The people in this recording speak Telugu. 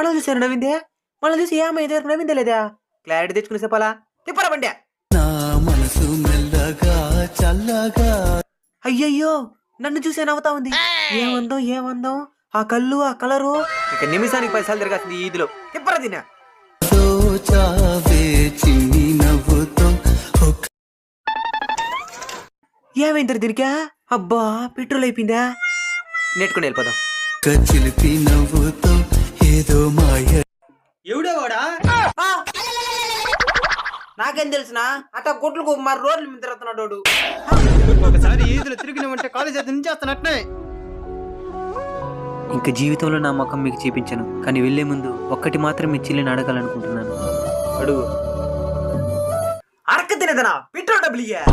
మనల్ని చూసారు నవ్విందే, మనల్ని చూసి ఏమైంది వరకు నవ్విందే లేదా? క్లారిటీ తెచ్చుకుని చెప్పాలా? తిప్పరా బండి. అయ్యయ్యో, నన్ను చూసే నవ్వుతా ఉంది. ఏమందాం ఆ కళ్ళు ఆ కలరు. ఇక నిమిషానికి 10 సార్లు తిరగాల్సింది ఈ ఈదిలో. తిప్పరా తిన్నా. ఏమైంది దీనికా? అబ్బా పెట్రోల్ అయిపోయిందా? నెట్టుకుని వెళ్ళిపోదాం. ఎవడేవాడా? నాకేం తెలుసునా? అట్ట గుడ్లకు మరి రోడ్ల మీద తిరుగుతున్నాడు. ఒకసారి ఈదులు తిరిగినామంటే కాలేజ్ అది నుంచేస్తానట్నే. ఇంక జీవితంలో నా ముఖం మీకు చూపించను, కానీ వెళ్లే ముందు ఒక్కటి మాత్రం మీ చెల్లిని అడగాలనుకుంటున్నాను. అడుగు. అరక్క తినేదనా? పెట్రోల్ డబ్బులు ఇయ్యా.